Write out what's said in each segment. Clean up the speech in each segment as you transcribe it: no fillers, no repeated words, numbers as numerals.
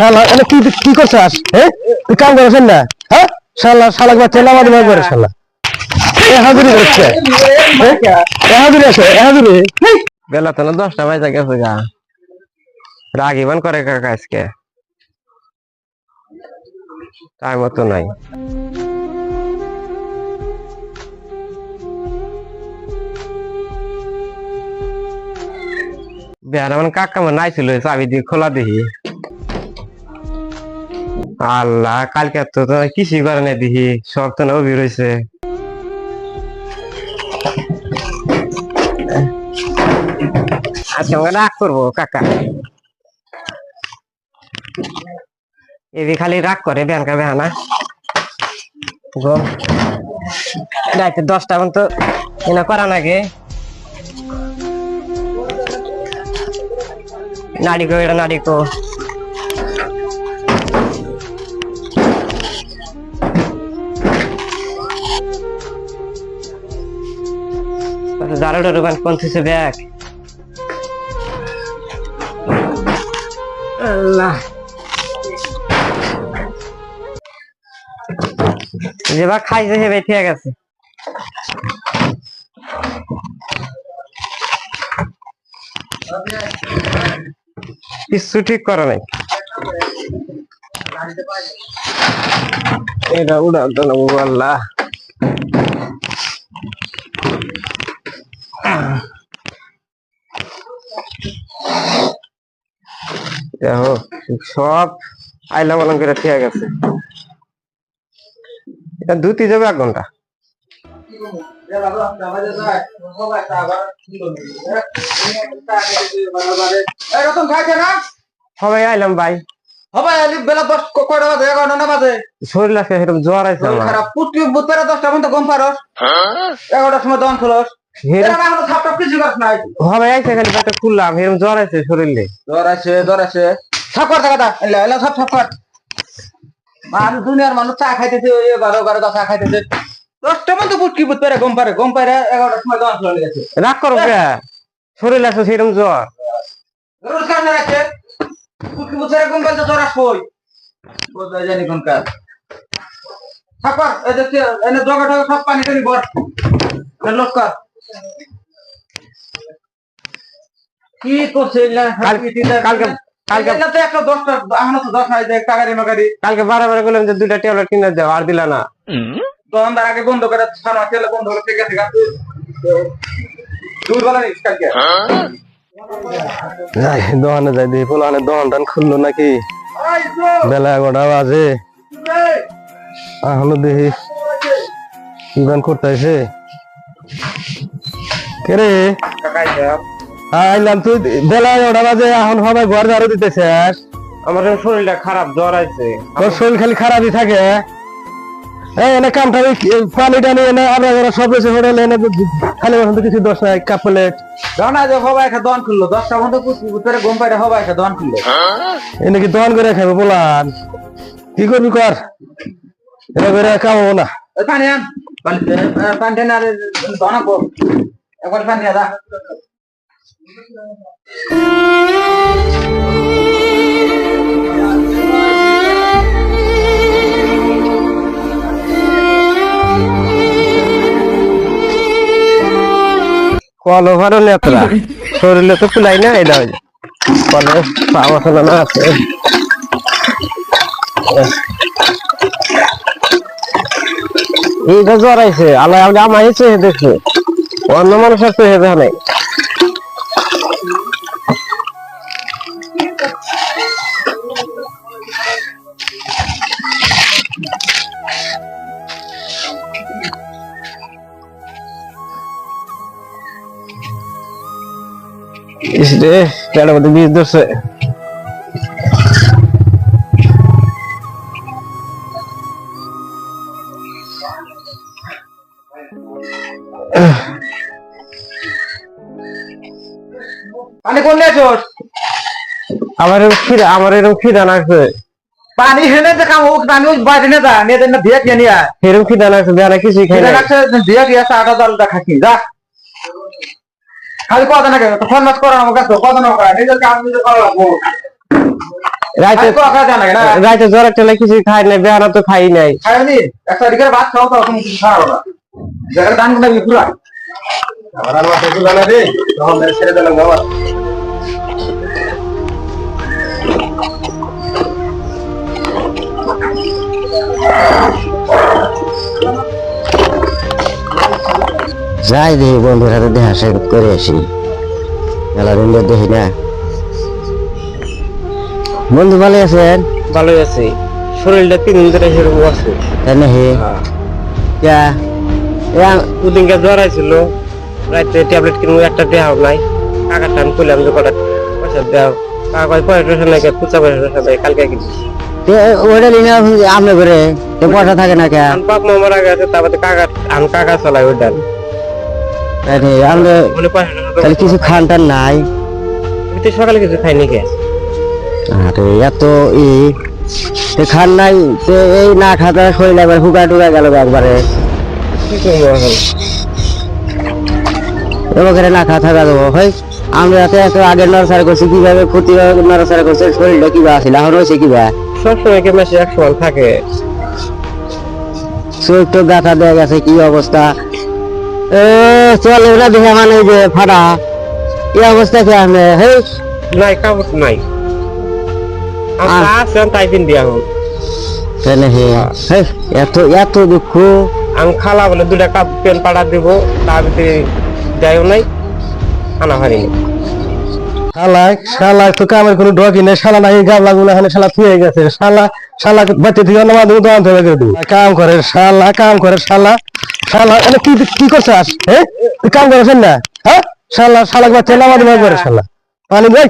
শালা এটা কি করছস তুই কাম করছেন না শালা বাচ্চা নামাজ করে শালা হাজিরি করছে হাজিরি আছে হাজিরি বেলা তো না 10টা বাজে গেছে গা রাগিবান করে কাকা আজকে টাইম মতো নাই বেহারামান কাকা আমার নাইছিল চাবি দিয়ে খোলা দেখি আল্লাহ কালকে তো কিছুই করে নাই দেখি সব তো না অভির হয়েছে আজকে আমাকে রাগ করবো কাকা এদি খালি রাগ করে ব্যানকা বেহানা রাইতে 10টা পর্যন্ত এনা করা নাগে নাড়িকো এটা নাড়িকো জারোটা রুবান কোন থেকে ব্যাগ আল্লাহ যেবা খাইছে হেবে ঠিক আছে কিছু ঠিক করা নাই এটা উড়া তো না আল্লাহ দেখো সব আইলা বলন করে ঠিক আছে এটা দুটি যাবে 1 ঘন্টা সবাই আইলাম ভাই সবাই আলি বেলা 10 কয়টা বাজে 11টা বাজে শরীর লাগছে এরকম জ্বর আছে আমার খারাপ পুষ্টি বুধবার 10টা পর্যন্ত গম পারস 11টার সময় দন খুলস এরা না হলো থাপটাপ কিছু করছ নাই সবাই আইছে খালি পেটে খুললাম এরকম জ্বর আছে শরীরে জ্বর আছে সাপ কর টাকাটা এলা সাপ কর মানুষ দুনিয়ার মানুষ চা খাইতেছে ওই 12 চা খাইতেছে 10টা পর্যন্ত পুষ্টি বুধবার গম পারে 11টার সময় দন খুলে গেছে রাগ করো কে শরীর লাগছে সেরকম জ্বর রোজ কাজ না রাখছে পুষ্টি বুধবার গম পারে জ্বর আসবই বোঝা জানি কোন কাজ সাপার এই দেখতে এনে জগাটা সব পানি টানি ভর লোক কর কি করছে কালকে তো একটা 10টা এখনো তো 10 নাই দেখ টাকারি মাকারি কালকে বারবার বললাম যে 2টা ট্যাবলেট কিনে দাও আর দিলা না দোকানদার আগে বন্ধ করে ছানা তেল বন্ধ করে ঠিক আছে গাছ দুই বেলা নিস কালকে যাই দোকানে যাই দেখি পোলানে দোকান খুললো নাকি বেলা 11টা বাজে এখনো দেখি ইভান করতেছে কে রে আইলাম তুই বেলা 11টা বাজে এখন সবাই ঘর ঝাড়ু দিতেছে আমার শরীরটা খারাপ জ্বর আছে তোর শরীর খালি খারাপই থাকে এনে কামটা পানি টানি এনে আমরা সব এসে হোটেলে এনে খালি কিছু 10 নাই কাপ প্লেট জানা যে সবাই একটা দোকান খুললো 10টা মধ্যে পুষ্টি গম পাইরে সবাই একটা দোকান খুললো এনে কি দোকান করে খাবে বলান কি করবি কর এটা করে খাবো না পানি আন পানি টেনে আর দোকান কর একবার পানি আদা কলো ভালো নেত্রা শরীরে তো ফুলাই না এটা কলে পাওয়া ফেলা না আছে এইটা জ্বর আইছে আল্লাহ আমার হয়েছে দেখছে অন্য মানুষের তো হেবে নাই इसलिए पेड़ मध्य बीज दर से পানি কোন লেছস আমার এরকম খিদা লাগছে পানি হেনে দেখা ও পানি ওই বাইরে না দা নে দেন দিয়া কে নিয়া এরকম খিদা লাগছে বেলা কিছু খাই না লাগছে দিয়া দিয়া সাটা দলটা খাকি যা খালি কথা না কেন তো ফোন মাছ করা আমার কাছে কথা না করা নিজের কাম নিজে করা লাগবো রাইতে খাওয়া যায় না রাইতে জ্বর একটা কিছু খাই নাই, বেহানা তো খাই নাই। খাইনি একটা দিকে ভাত খাও তো তুমি কিছু খাও না জায়গা দান করে দিবি পুরা আমার আর মাথা গুলা না রে, তখন ছেড়ে দিলাম বাবা। যাই দেখি বন্ধুর হাতে দেখা সাক্ষাৎ করে আসি, মেলা দিন ধরে দেখি না। বন্ধু ভালো আছেন? ভালোই আছি, শরীরটা 3 দিন ধরে সেরকম আছে। তাই নাকি? দুদিনকে জ্বর আইছিল, রাইতে ট্যাবলেট কিনবো, একটা দেওয়া নাই। কাকার টান করলাম যে কটা পয়সা দেওয়া, কাকা কয় পয়সা নাই, খুচা পয়সা নাই, কালকে কিনছি। ওইটা নিয়ে আপনি করে পয়সা থাকে না কে? বাপ মা মারা গেছে, তারপরে কাকা চলাই ওইটা। তাহলে কিছু খান টান নাই? সকালে কিছু খাইনি কে? আরে এত খান নাই, এই না খাতে শরীর একবার হুকা টুকা গেল একবারে। কি করবো এখন? এবার না খা থাকা দেবো হয়। আমরা এত আগে নড়াচড়া করছি, কিভাবে ক্ষতি নড়াচড়া করছে, শরীরটা কিবা আছিল, এখন হয়েছে কিবা? সবসময় কি মাসে 100 মান থাকে? চোখ টোক গাথা দেয়া গেছে, কি অবস্থা। চল ওরা দেখে মানে যে ফাটা এই অবস্থা কে আমি নাই, কাপড় নাই, তাই দিন দিয়া হল। এত এত দুঃখ। আমি খালা বলে 2টা কাপ পেন পাড়া দিব, তার ভিতরে যাইও নাই, আনা হয়নি। শালা তো কামের কোনো ডকি নেই, শালা নাই গাবলা গুলো এখানে শালা থুয়ে গেছে। শালা বাচ্চা থেকে নামা দেবো, দোকান থেকে দেবো। কাম করে শালা এনে কি করছাস? হ্যাঁ, তুই কাম করেছেন না? হ্যাঁ, শালা বাচ্চা নামা দেবো করে শালা পানি বই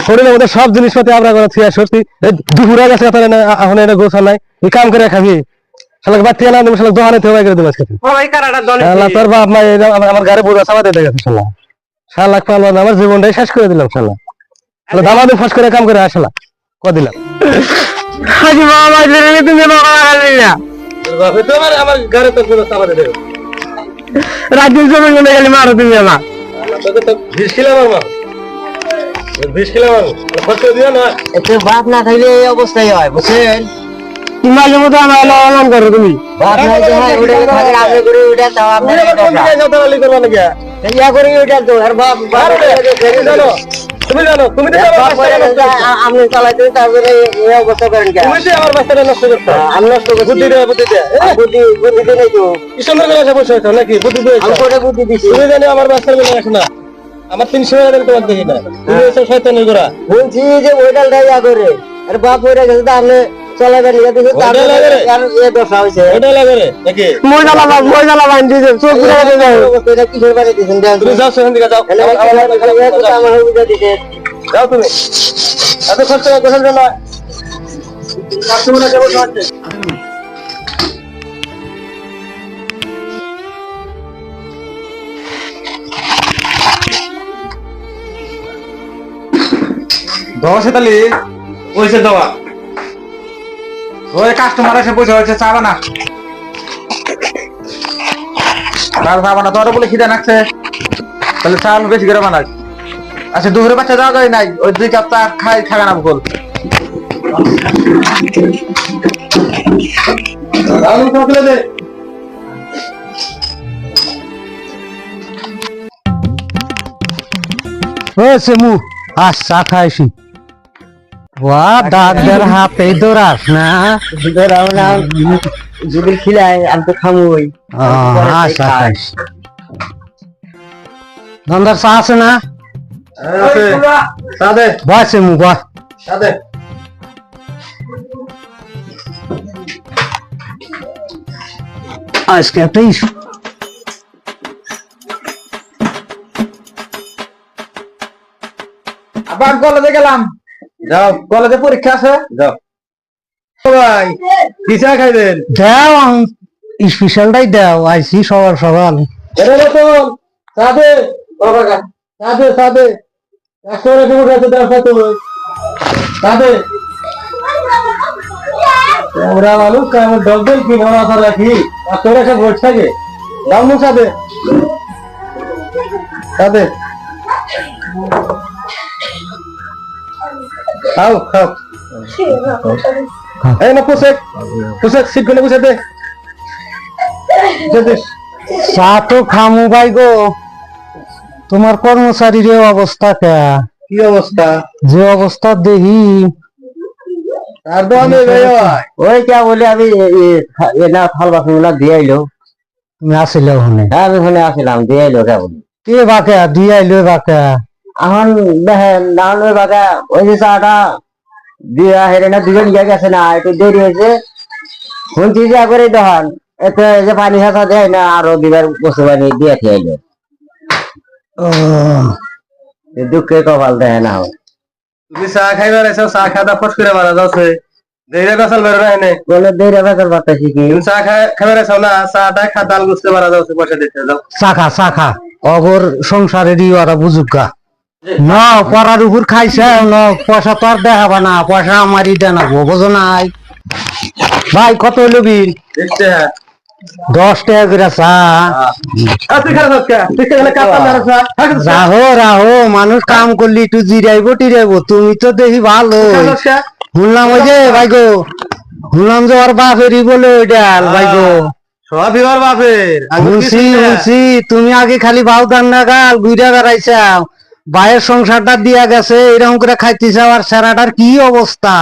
শরীরের মধ্যে সব জিনিসপাতি আমরা করে থুয়ে সত্যি দুপুরে গেছে, এখন এটা গোছা নাই, তুই কাম করে খাবি। শালাকে বাচ্চা না দেবো, শালা দোকানে থেকে করে দেবো আজকে। শালা তোর বাপ মা আমার গাড়ি বোঝা চাপা দিতে গেছে। শালা পালন আমার জীবনটাই শেষ করে দিলাম। শালা দামাদে ফাঁস করে কাম করে আসলা কদিলাম। রাজ্যের জমি মনে গেলে মারো তুমি আমার বাপ না থাকলে এই অবস্থাই হয়, বুঝছেন? মাঝে মধ্যে আমার অলন করো তুমি। বাপ নাই তো হয়, ওটা থাকে আপনি করে ওটা তাও আপনি করবা নাকি? ইয়া করে ওটা তো আর বাপ তুমি জানো, তুমি আপনি চালাইতে তারপরে এই অবস্থা করেন কেন? আমার বাচ্চাটা নষ্ট করছো। আমি নষ্ট করছি বুদ্ধি বুদ্ধি নেই তো। কি সুন্দর করে আসা বসে নাকি বুদ্ধি দিয়েছো? আমি করে বুদ্ধি দিছি। তুমি জানি আমার বাচ্চার বেলা রাখো না, আমার 300 টাকা তোমার দেখি না, তুমি এসব শয়তানি করা। বলছি যে ওইটা ইয়া করে আর বাপ হয়ে গেছে তো আপনি চলাবেন ইয়া দিছে তারপরে এ দশা হইছে। ওটা লাগে রে নাকি? ময়দালা বান দিছে চোখ পুরো হয়ে যায়। এটা কি করে বাড়ি দিছেন? তুমি যাও, সেখান থেকে যাও। আমার বুঝা দিছে। যাও তুমি, এত খরচ করার জন্য কাস্টমার কেবল হচ্ছে। দশ তালি পয়সা দেওয়া ওই কাস্টমার এসে পয়সা হয়েছে চাবা না, চাল খাবা না। তোর বলে খিদে নাকছে, তাহলে চাল বেশি করে বানাস। আচ্ছা দুপুরে বাচ্চা যাওয়া যায় নাই, ওই 2 কাপ চা খাই খাবে না বল। সেমু আচ্ছা খাইছি। ডাক্তার হাতে দৌড়াস না? ধরাও না যদি খিলাই আমি তো খামুই। আচ্ছা খাইছি। ধন্দার চা আছে না? বয় সেমু বয়। আজকে একটা ইস্যু। আবার কলেজে গেলাম, যাও কলেজে পরীক্ষা আছে, যাও ভাই কি চা খাইবেন? দাও স্পেশালটাই দাও, আইসি সবার সবার। সাদে সাদে সাদে 100 টাকা উঠে আছে, দেড় সাথে সাদে ওরা মানুষ আমার ডবল কি বড় আশা রাখি 100 টাকা ভোট থাকে। যাও মু সাদে সাদে খাও খাও এই না পোষে সিট গুলো বুঝে দে চা তো খামু ভাই গো, তোমার কর্মচারীর এই অবস্থা কে? কি অবস্থা? যে অবস্থা দেখি আর দোকানে ওই কে বলে আমি না থাল বাসন গুলা দিয়ে আইলো। তুমি আসিলে ওখানে? হ্যাঁ আমি ওখানে আসিলাম, দিয়ে আইলো কে বলি? কে বাকে দিয়ে আইলো বাকে? এখন দেখেন না হলে বাকে ওই যে চাটা দিয়া হেরে না দুজন গিয়ে গেছে না, একটু দেরি হয়েছে শুনছি যে একবারে দোকান এতে যে পানি হাতা দেয় না আরো দিবার বসে পানি দিয়ে খেয়ে আইলো। দুঃখে কপাল দেয় না। তুমি চা খাইবার এসে চা খাওয়া ফস করে মারা যাচ্ছে দেরে বেসাল বের রাখে বলে দেরি বেকার বাতাসি কি তুমি চা খাইবার এসে না চাটা খাতাল গুছতে মারা যাচ্ছে পয়সা দিতে যাও। শাখা অগর সংসারেরই ওরা বুঝুকা না পড়ার উপর খাইছে না পয়সা তো আর দেখাবা না, পয়সা আমারই দেনাবো বোঝো নাই ভাই? কত হইলো বিল? দেখতে 10 টাকা করে চা। তুই খারাপ তুই খেলে কাতাল রাহো রাহো, মানুষ কাম করলি একটু জিরাইবো টিরাইবো, তুমি তো দেখি ভালো। শুনলাম ওই যে ভাই গো, শুনলাম যে ওর বাপেরই বলে ওইটা ভাই গো। সব বিবার বাপের শুনছি তুমি আগে খালি ভাও দান না গাল ঘুরে বেড়াইছাও, ভাইয়ের সংসারটা দিয়া গেছে এরকম করে খাইতেছাও আর সেরাটার কি অবস্থা।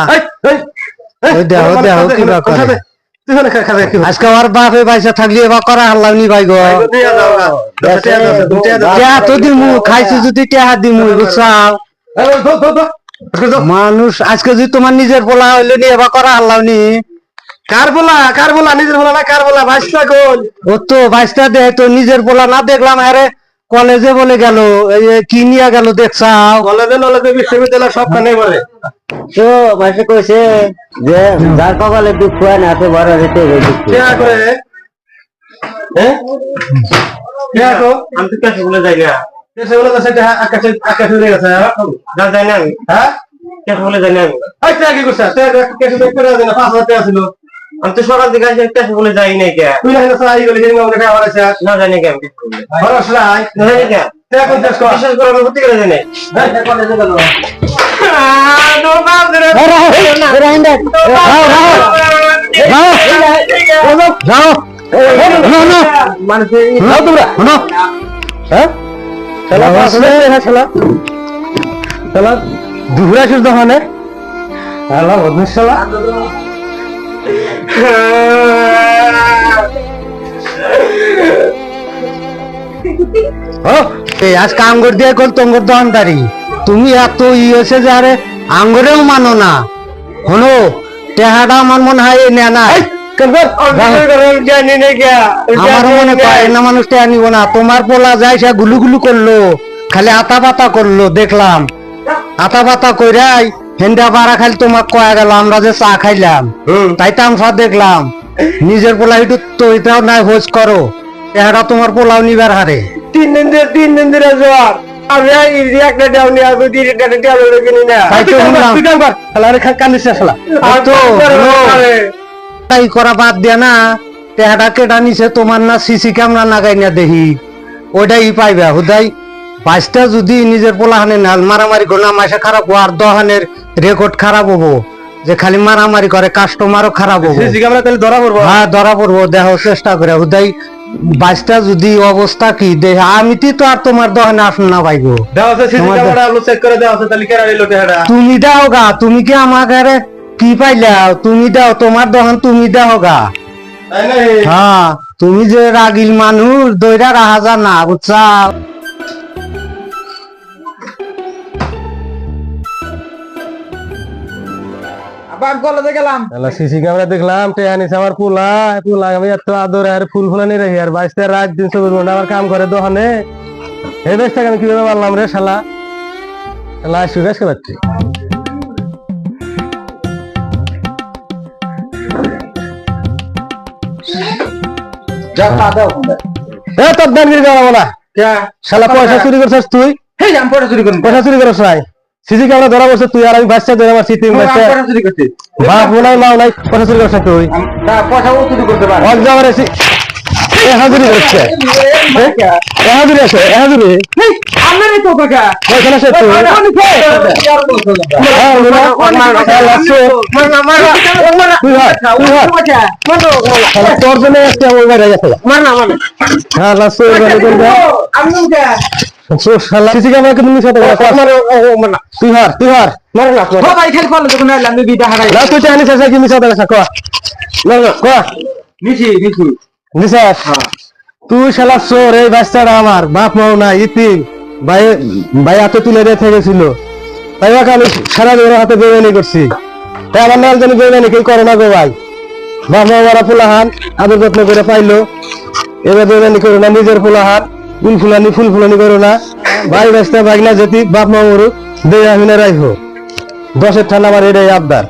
ওই দেখো দেখো কিবা করে। আজকে আমার বাপে পয়সা থাকলে এবার করা হারলাম নি ভাই গো। তো দিমু খাইছি যদি টেহা দিমু বুঝছাও। মানুষ আজকে যদি তোমার নিজের পোলা হইলে নি এবার করা হারলাম নি। কার বলা নিজের বলা না কার বলা ভাইসটা গোল ও তো ভাইসটা দে তো নিজের পোলা না দেখলাম আরে কলেজে বলে গেল কি নিয়ে গেল দেখছাও? কলেজে বিশ্ববিদ্যালয় সবখানে বলে তো ভাইসে কইছে যে যার কপালে দুঃখ হয় না তো বড় হইতে করে আমি তো কাছে বলে যাই না কেসে বলে যাচ্ছে আকাশে উড়ে গেছে যা যাই না আমি হ্যাঁ কেসে বলে যাই না আমি কি করছিস কেসে দেখতে না 5,000 টাকা ছিল আমি তো সকাল থেকে আসে কেসে বলে যাই নাই কে তুই না সাই বলে গেলি আমাকে খাবার আছে না জানি কে আমি খরচ নাই না জানি কে তুই কোন দেশ কর বিশেষ করে ভর্তি করে জানি কলেজে গেল নো বাপ রে দুপুরাছিস দোকানে আজ কাম করে দিয়ে কল তোমার দোকানদারি তুমি এত হয়েছে যে আরে আঙ্গরেও মানো না। হলো টেহাটা আমার মনে হয় নেয় না, আমার মনে হয় না মানুষ টেহা নিব না। তোমার পোলা যায় সে গুলু গুলু করলো, খালি আতা পাতা করলো দেখলাম, আতা পাতা কইরাই হেন্ডা পাড়া খালি তোমার কয়া গেল আমরা যে চা খাইলাম তাই তামসা দেখলাম। নিজের পোলা একটু তৈটাও নাই হোজ করো, টেহাটা তোমার পোলাও নিবার হারে 3 দিন ধরে জ্বর আমি একটা ডাউনি আর দুই একটা ডাউনি কিনি না তাই তো শুনলাম। তুই কাম কর শালা আরে কান্দিস শালা আর তো তাই করা বাদ দিয়া না, টেহাটা কেটা নিছে তোমার না সিসি ক্যামেরা নাগাই না দেখি ওইটাই পাইবা হুদাই। 5টা যদি নিজের পোলাহানে নাল মারামারি করে না মাসে খারাপ হবো আর দোকানের রেকর্ড খারাপ হবো, যে খালি মারামারি করে কাস্টমারও খারাপ হবো। সিসি ক্যামেরা তাহলে ধরা পড়বো? হ্যাঁ ধরা পড়বো, দেখো চেষ্টা করে হুদাই। 5টা যদি অবস্থা কি দেখে আমি তো আর তোমার দোকানে আসুন না ভাইগো। দাও সিসি ক্যামেরা আপলোড চেক করে দাও তাহলে কেরা নিলো টেহাটা? তুমি দাও গা, তুমি কি আমাকে কি পাইলাও? তুমি দাও, তোমার দোকান তুমি দাও গা। তাই না? হ্যাঁ তুমি যে রাগিল মানুষ দইরা রাহা যা না বুঝছাও। আবার কলেজে গেলাম সিসি ক্যামেরা দেখলাম টেহা নিছে আমার পোলা আমি এত আদর আর ফুল ফুলানি রাখি আর 22টা রাত দিন 24 ঘন্টা আমার কাম করে দোকানে এই বেশটা আমি কিভাবে পারলাম রে শালা আসু গাছ পাচ্ছি তোর দানগিরি যাবো না শালা পয়সা চুরি করছিস তুই? পয়সা চুরি করুন পয়সা চুরি করছ নাই? সিসি ক্যামেরা ধরা পড়ছে তুই আর আমি বাচ্চা ধরে মারছি তুই পয়সা চুরি করছিস? বাপ নাই মাও নাই পয়সা চুরি করছ তুই? পয়সা ও চুরি করতে পারে অল যাওয়ার হাজুরি হচ্ছে হাজুরি আছে হাজুরি আমার তো কাকা ওইখানে আছে তুই তোর জন্য একটা মোবাইল হয়ে গেছে হ্যাঁ লাস্ট সিসি ক্যামেরা কিন্তু মিস হতে তুই হার মারে না ভাই খেল পারলো যখন আইলাম আমি বিটা হারাই লাস্ট তুই জানিস কি মিস হতে গেছে কয়া না কয়া নিছি নিসার তুই শালা চোর এই বাচ্চাটা আমার বাপ মাও না ইতিম ভাই ভাই হাতে তুলে রেখে গেছিল তাই ওকে আমি সারা দিনের হাতে বেমানি করছি তাই আমার নাম জানি বেমানি কেউ করে না গো ভাই বাপ মা মারা ফুলাহান আদর যত্ন করে পাইলো এবার বেমানি করো না নিজের ফুলাহান ফুল ফুলানি করো না ভাই বাচ্চা ভাই না যেতি বাপ মা মরুক দে আমি না রাখবো 10 ঠান্ডা আমার এটাই আবদার